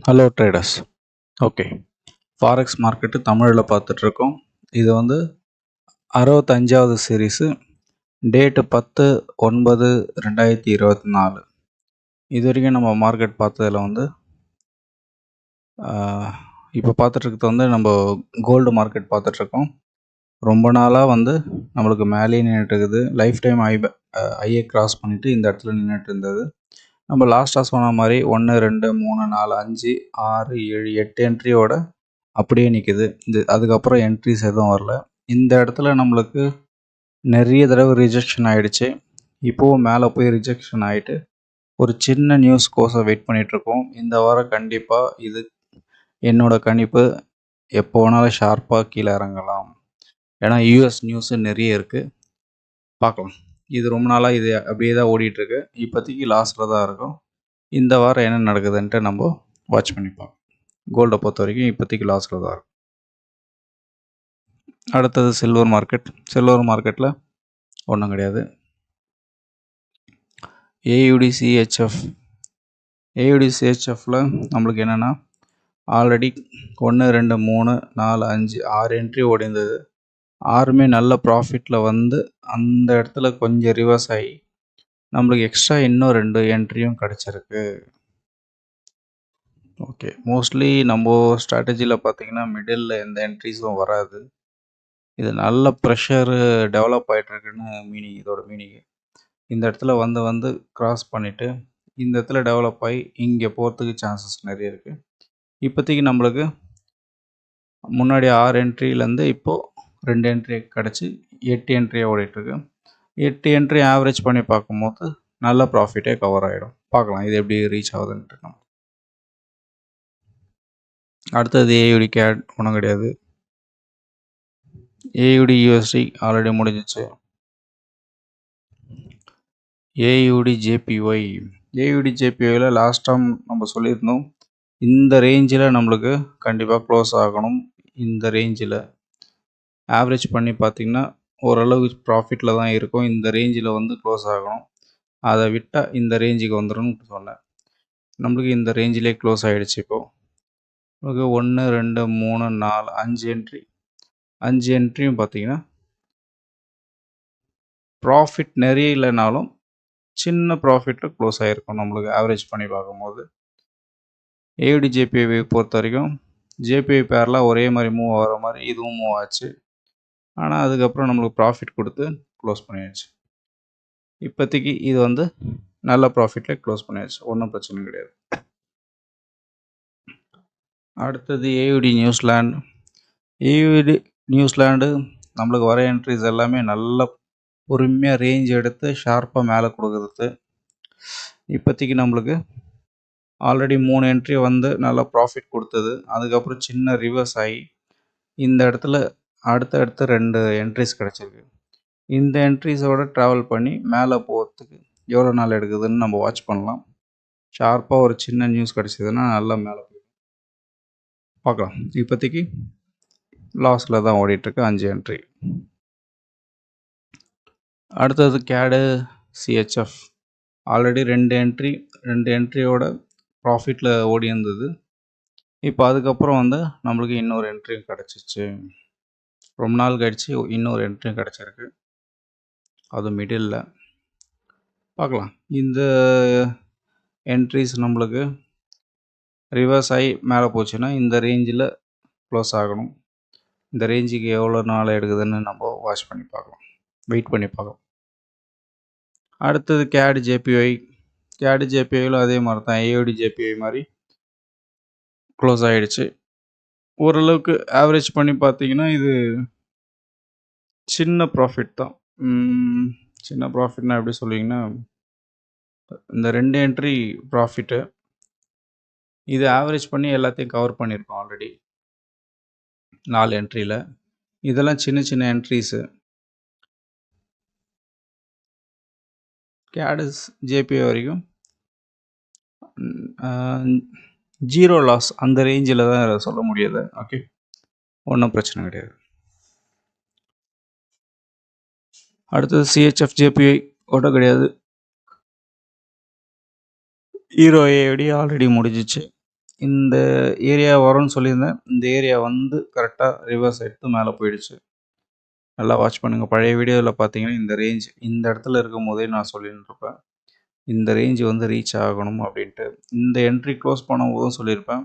Hello traders. Okay, forex market தமிழில் பார்த்துட்ருக்கோம். இது வந்து 65வது சீரீஸு. டேட்டு 10/9/2024. இது வரைக்கும் நம்ம மார்க்கெட் பார்த்ததில் வந்து இப்போ பார்த்துட்ருக்கிறது வந்து நம்ம கோல்டு மார்க்கெட் பார்த்துட்ருக்கோம். ரொம்ப நாளாக வந்து நம்மளுக்கு மேலேயே நின்றுட்டுருக்குது. லைஃப் டைம் ஐயை கிராஸ் பண்ணிவிட்டு இந்த இடத்துல நின்றுட்டு இருந்தது. நம்ம லாஸ்ட்டாக சொன்ன மாதிரி 1 2 3 4 5 6 7 8 என்ட்ரியோட அப்படியே நிற்கிது. அதுக்கப்புறம் என்ட்ரிஸ் எதுவும் வரல. இந்த இடத்துல நம்மளுக்கு நிறைய தடவை ரிஜெக்ஷன் ஆகிடுச்சு. இப்போவும் மேலே போய் ரிஜெக்ஷன் ஆகிட்டு ஒரு சின்ன நியூஸ் கோசம் வெயிட் பண்ணிகிட்ருக்கோம். இந்த வாரம் கண்டிப்பாக இது என்னோட கணிப்பு எப்போ வேணாலும் ஷார்ப்பாக கீழே இறங்கலாம். ஏன்னா யூஎஸ் நியூஸு நிறைய இருக்குது, பார்க்கலாம். இது ரொம்ப நாளாக இது அப்படியே தான் ஓடிட்டுருக்கு. இப்போதைக்கு லாஸில் தான் இருக்கும். இந்த வாரம் என்ன நடக்குதுன்ட்டு நம்ம வாட்ச் பண்ணிப்போம். கோல்டை பொறுத்த வரைக்கும் இப்போதைக்கு லாஸில் தான் இருக்கும். அடுத்தது சில்வர் மார்க்கெட். சில்வர் மார்க்கெட்டில் ஒன்றும் கிடையாது. ஏயுடிசிஹெச்எஃப். ஏயுடிசிஹெச்எஃப்பில் நம்மளுக்கு என்னென்னா ஆல்ரெடி 1 2 3 4 5 6 என்ட்ரி ஓடிந்தது. 6மே நல்ல ப்ராஃபிட்டில் வந்து அந்த இடத்துல கொஞ்சம் ரிவர்ஸ் ஆகி நம்மளுக்கு எக்ஸ்ட்ரா இன்னும் 2 என்ட்ரியும் கிடச்சிருக்கு. ஓகே, மோஸ்ட்லி நம்ம ஸ்ட்ராட்டஜியில் பார்த்திங்கன்னா மிடில் எந்த என்ட்ரிஸும் வராது. இது நல்ல ப்ரெஷரு டெவலப் ஆகிட்டுருக்குன்னு மீனிங். இதோட மீனிங்கு இந்த இடத்துல வந்து க்ராஸ் பண்ணிவிட்டு இந்த இடத்துல டெவலப் ஆகி இங்கே போகிறதுக்கு சான்சஸ் நிறைய இருக்குது. இப்போதைக்கு நம்மளுக்கு முன்னாடி 6 என்ட்ரிலேருந்து இப்போது 2 என்ட்ரி கிடச்சி 8 என்ட்ரியாக ஓடிட்டுருக்கு. 8 என்ட்ரி ஆவரேஜ் பண்ணி பார்க்கும்போது நல்ல ப்ராஃபிட்டே கவர் ஆகிடும். பார்க்கலாம் இது எப்படி ரீச் ஆகுதுன்ட்டு. நம்ம அடுத்தது ஏயுடி கேட் ஒன்றும் கிடையாது. ஏயுடி யூஎஸ்டி ஆல்ரெடி முடிஞ்சிச்சு. AUD JPY. ஏயுடி ஜேபிஒயில் லாஸ்ட் டைம் நம்ம சொல்லியிருந்தோம் இந்த ரேஞ்சில் நம்மளுக்கு கண்டிப்பாக க்ளோஸ் ஆகணும். இந்த ரேஞ்சில் ஆவரேஜ் பண்ணி பார்த்திங்கன்னா ஓரளவு ப்ராஃபிட்டில் தான் இருக்கும். இந்த ரேஞ்சில் வந்து க்ளோஸ் ஆகணும். அதை விட்டால் இந்த ரேஞ்சுக்கு வந்துடும்னு சொன்னேன். நம்மளுக்கு இந்த ரேஞ்சிலே க்ளோஸ் ஆகிடுச்சு. இப்போது நம்மளுக்கு 1 2 3 4 5 என்ட்ரி. 5 என்ட்ரியும் பார்த்திங்கன்னா ப்ராஃபிட் நிறைய இல்லைனாலும் சின்ன ப்ராஃபிட்டில் க்ளோஸ் ஆகிருக்கும் நம்மளுக்கு ஆவரேஜ் பண்ணி பார்க்கும்போது. ஏயுடி ஜேபிஐ பொறுத்த வரைக்கும் ஜேபிஐ பேரில் ஒரே மாதிரி மூவ் ஆகிற மாதிரி இதுவும் மூவ் ஆச்சு. ஆனால் அதுக்கப்புறம் நம்மளுக்கு ப்ராஃபிட் கொடுத்து க்ளோஸ் பண்ணியாச்சு. இப்போதைக்கு இது வந்து நல்ல ப்ராஃபிட்டில் க்ளோஸ் பண்ணியாச்சு, ஒன்றும் பிரச்சனை கிடையாது. அடுத்தது ஏயுடி நியூசிலாந்து. ஏயுடி நியூசிலாந்து நம்மளுக்கு வர என்ட்ரிஸ் எல்லாமே நல்ல பொறுமையாக ரேஞ்ச் எடுத்து ஷார்ப்பாக மேலே கொடுக்குறது. இப்போதைக்கு நம்மளுக்கு ஆல்ரெடி 3 என்ட்ரி வந்து நல்லா ப்ராஃபிட் கொடுத்தது. அதுக்கப்புறம் சின்ன ரிவர்ஸ் ஆகி இந்த இடத்துல அடுத்தடுத்து 2 என்ட்ரிஸ் கிடச்சிருக்கு. இந்த என்ட்ரிஸோட ட்ராவல் பண்ணி மேலே போகிறதுக்கு எவ்வளோ நாள் எடுக்குதுன்னு நம்ம வாட்ச் பண்ணலாம். ஷார்ப்பாக ஒரு சின்ன நியூஸ் கிடச்சிதுன்னா நல்லா மேலே போகும், பார்க்கலாம். இப்போதைக்கு லாஸில் தான் ஓடிட்டுருக்கு 5 என்ட்ரி. அடுத்தது கேடு சிஹெச்எஃப். ஆல்ரெடி 2 என்ட்ரியோட ப்ராஃபிட்டில் ஓடி இருந்தது. இப்போ அதுக்கப்புறம் வந்து நம்மளுக்கு இன்னொரு என்ட்ரியும் கிடச்சிச்சு. ரொம்ப நாள் கழிச்சு இன்னொரு என்ட்ரியும் கிடச்சிருக்கு, அது மிடில். பார்க்கலாம். இந்த என்ட்ரிஸ் நம்மளுக்கு ரிவர்ஸ் ஆகி மேலே போச்சுன்னா இந்த ரேஞ்சில் க்ளோஸ் ஆகணும். இந்த ரேஞ்சுக்கு எவ்வளோ நாள் எடுக்குதுன்னு நம்ம வாட்ச் பண்ணி பார்க்கலாம், வெயிட் பண்ணி பார்க்கலாம். அடுத்தது கேடு ஜேபிஒய். கேடு ஜேபிஒயில் அதே மாதிரி தான் ஏயுடி ஜேபிஒய் மாதிரி க்ளோஸ் ஆகிடுச்சு. ஓரளவுக்கு ஆவரேஜ் பண்ணி பார்த்தீங்கன்னா இது சின்ன ப்ராஃபிட் தான். சின்ன ப்ராஃபிட்னா எப்படி சொல்லுவீங்கன்னா, இந்த 2 என்ட்ரி ப்ராஃபிட்டு இது ஆவரேஜ் பண்ணி எல்லாத்தையும் கவர் பண்ணியிருக்கோம் ஆல்ரெடி 4 என்ட்ரியில். இதெல்லாம் சின்ன சின்ன என்ட்ரிஸு. கேடஸ் ஜேபிஐ வரைக்கும் 0 லாஸ் அந்த ரேஞ்சில் தான் சொல்ல முடியாது. ஓகே, ஒன்றும் பிரச்சனை கிடையாது. அடுத்தது சிஹெச்எஃப் ஜேபிஐ ஒன்றும் கிடையாது. ஹீரோ ஏடி ஆல்ரெடி முடிஞ்சிச்சு. இந்த ஏரியா வரும்னு சொல்லியிருந்தேன். இந்த ஏரியா வந்து கரெக்ட்டா ரிவர்ஸ் எடுத்து மேல போயிடுச்சு. நல்லா வாட்ச் பண்ணுங்க. பழைய வீடியோல பார்த்தீங்கன்னா, இந்த ரேஞ்ச் இந்த இடத்துல இருக்கும்போதே நான் சொல்லியிருந்திருப்பேன். இந்த ரேஞ்ச் வந்து ரீச் ஆகணும் அப்படின்ட்டு. இந்த என்ட்ரி க்ளோஸ் பண்ணும்போதும் சொல்லியிருப்பேன்.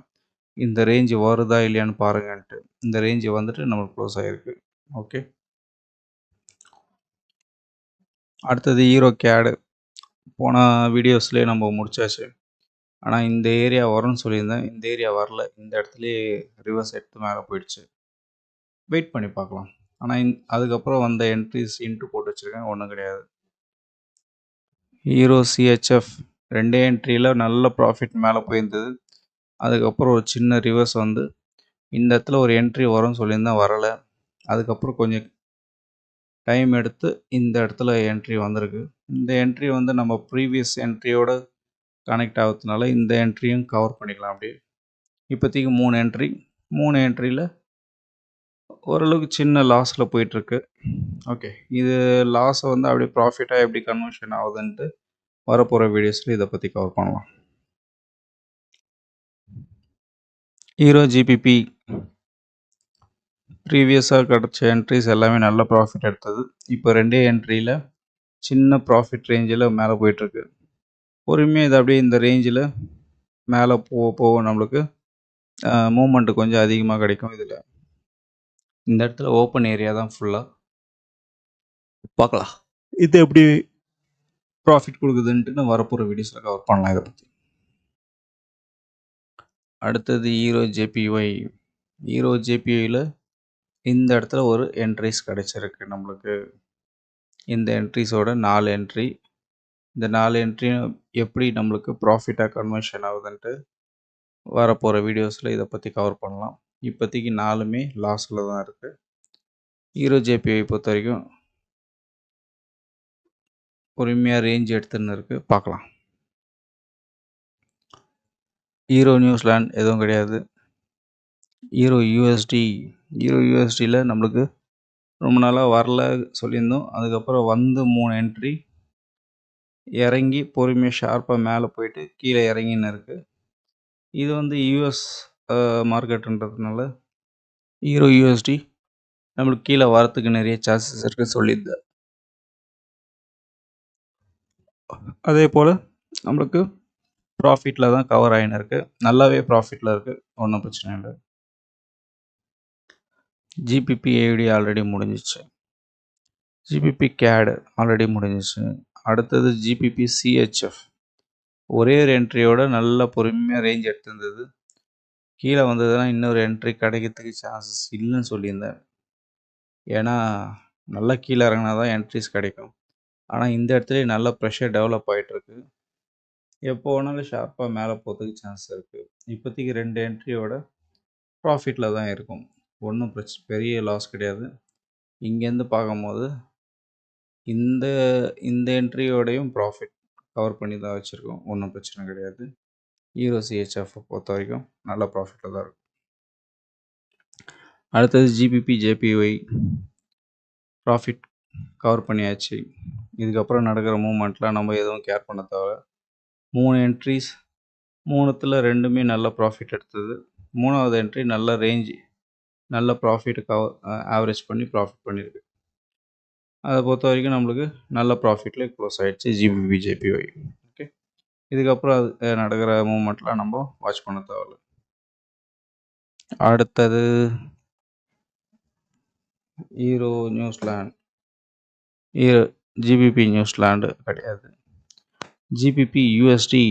இந்த ரேஞ்ச் வருதா இல்லையான்னு பாருங்கன்ட்டு. இந்த ரேஞ்ச் வந்துட்டு நம்மளுக்கு க்ளோஸ் ஆயிருக்கு. ஓகே. அடுத்தது ஹீரோ கேடு. போன வீடியோஸ்லயே நம்ம முடிச்சாச்சு. ஆனா இந்த ஏரியா வரும்னு சொல்லியிருந்தேன். இந்த ஏரியா வரல. இந்த இடத்துலயே ரிவர்ஸ் எடுத்து மேல போயிடுச்சு. வெயிட் பண்ணி பார்க்கலாம். ஆனா அதுக்கப்புறம் வந்த என்ட்ரீஸ் இன்ட்டு போட்டு வச்சிருக்கேன். ஒண்ணும் கிடையாது. ஹீரோ சிஹெச்எஃப் 2 என்ட்ரியில நல்ல ப்ராஃபிட் மேல போயிருந்தது. அதுக்கப்புறம் ஒரு சின்ன ரிவர்ஸ் வந்து இந்த இடத்துல ஒரு என்ட்ரி வரும்னு சொல்லியிருந்தேன். வரல. அதுக்கப்புறம் கொஞ்சம் டைம் எடுத்து இந்த இடத்துல என்ட்ரி வந்திருக்கு. இந்த என்ட்ரி வந்து நம்ம ப்ரீவியஸ் என்ட்ரியோட கனெக்ட் ஆகுறதுனால இந்த என்ட்ரியும் கவர் பண்ணிக்கலாம் அப்படியே. இப்போதைக்கு 3 என்ட்ரி. 3 என்ட்ரியில் ஓரளவுக்கு சின்ன லாஸில் போயிட்டுருக்கு. ஓகே. இது லாஸை வந்து அப்படியே ப்ராஃபிட்டாக எப்படி கன்வர்ஷன் ஆகுதுன்ட்டு வரப்போகிற வீடியோஸில் இதை பற்றி கவர் பண்ணலாம். ஹீரோ ஜிபிபி ப்ரீவியஸாக கிடச்ச என்ட்ரிஸ் எல்லாமே நல்ல ப்ராஃபிட் எடுத்தது. இப்போ 2 என்ட்ரியில் சின்ன ப்ராஃபிட் ரேஞ்சில் மேலே போயிட்டுருக்கு. பொறுமையாக இது அப்படியே இந்த ரேஞ்சில் மேலே போக நம்மளுக்கு மூமெண்ட் கொஞ்சம் அதிகமாக கிடைக்கும். இதில் இந்த இடத்துல ஓப்பன் ஏரியா தான் ஃபுல்லாக பார்க்கலாம். இது எப்படி ப்ராஃபிட் கொடுக்குதுன்ட்டு வரப்போகிற வீடியோஸில் கவர் பண்ணலாம் இதை பற்றி. அடுத்தது ஹீரோ ஜேபிஒய். ஹீரோ ஜேபிஒயில் இந்த இடத்துல ஒரு என்ட்ரிஸ் கிடைச்சிருக்கு நம்மளுக்கு. இந்த என்ட்ரிஸோட 4 என்ட்ரி. இந்த 4 என்ட்ரியும் எப்படி நம்மளுக்கு ப்ராஃபிட்டாக கன்வர்ஷன் ஆகுதுன்ட்டு வரப்போகிற வீடியோஸில் இதை பற்றி கவர் பண்ணலாம். இப்போதைக்கு 4மே லாஸில் தான் இருக்குது. ஹீரோ ஜேபிஐ பொறுத்த வரைக்கும் பொறுமையாக ரேஞ்ச் எடுத்துன்னு இருக்குது. பார்க்கலாம். ஹீரோ நியூசிலாண்ட் எதுவும் கிடையாது. Hero USD. ஹீரோ யூஎஸ்டியில் நம்மளுக்கு ரொம்ப நாளாக வரல சொல்லியிருந்தோம். அதுக்கப்புறம் வந்து 3 என்ட்ரி இறங்கி பொறுமையாக ஷார்ப்பாக மேலே போயிட்டு கீழே இறங்கின்னு இருக்குது. இது வந்து யூஎஸ் மார்க்கெட்டுன்றதுனால ஹீரோ யூஎஸ்டி நம்மளுக்கு கீழே வரத்துக்கு நிறைய சான்சஸ் இருக்குது சொல்லியிருந்தேன். அதே போல் நம்மளுக்கு ப்ராஃபிட்டில் தான் கவர் ஆகின்னு இருக்குது. நல்லாவே ப்ராஃபிட்டில் இருக்குது. ஒன்றும் பிரச்சனை இல்லை. ஜிபிபி ஏடி ஆல்ரெடி முடிஞ்சிச்சு. ஜிபிபி கேடு ஆல்ரெடி முடிஞ்சிச்சு. அடுத்தது ஜிபிபி சிஹெச்எஃப் ஒரே ஒரு என்ட்ரியோட நல்ல பொறுமையாக ரேஞ்ச் எடுத்திருந்தது. கீழே வந்ததுன்னா இன்னொரு என்ட்ரி கிடைக்கிறதுக்கு சான்சஸ் இல்லைன்னு சொல்லியிருந்தேன். ஏன்னா நல்லா கீழே இறங்கினா தான் என்ட்ரிஸ் கிடைக்கும். ஆனால் இந்த இடத்துல நல்ல ப்ரெஷர் டெவலப் ஆகிட்டுருக்கு. எப்போ வேணாலும் ஷார்ப்பாக மேலே போகிறதுக்கு சான்ஸ் இருக்குது. இப்போதைக்கு 2 என்ட்ரியோட ப்ராஃபிட்டில் தான் இருக்கும். ஒன்றும் பெரிய லாஸ் கிடையாது. இங்கேருந்து பார்க்கும்போது இந்த இந்த என்ட்ரியோடையும் ப்ராஃபிட் கவர் பண்ணி தான் வச்சுருக்கோம். ஒன்றும் பிரச்சனை கிடையாது. ஹீரோ சிஹெச்எஃப் பொறுத்த வரைக்கும் நல்ல ப்ராஃபிட்டில் தான் இருக்கும். அடுத்தது ஜிபிபி ஜேபிஒய் ப்ராஃபிட் கவர் பண்ணியாச்சு. இதுக்கப்புறம் நடக்கிற மூமெண்ட்லாம் நம்ம எதுவும் கேர் பண்ண தேவை. 3 என்ட்ரிஸ் 3த்தில் 2மே நல்ல ப்ராஃபிட் எடுத்தது. 3வது என்ட்ரி நல்ல ரேஞ்ச் நல்ல ப்ராஃபிட் ஆவரேஜ் பண்ணி ப்ராஃபிட் பண்ணியிருக்கு. அதை பொறுத்த வரைக்கும் நம்மளுக்கு நல்ல ப்ராஃபிட்லேயே க்ளோஸ் ஆகிடுச்சு ஜிபிபி ஜேபிஒய். ஓகே. இதுக்கப்புறம் அது நடக்கிற மூமெண்ட்லாம் நம்ம வாட்ச் பண்ண தேவையில்ல. அடுத்தது euro New Zealand. Euro GBP New Zealand கிடையாது. GBP USD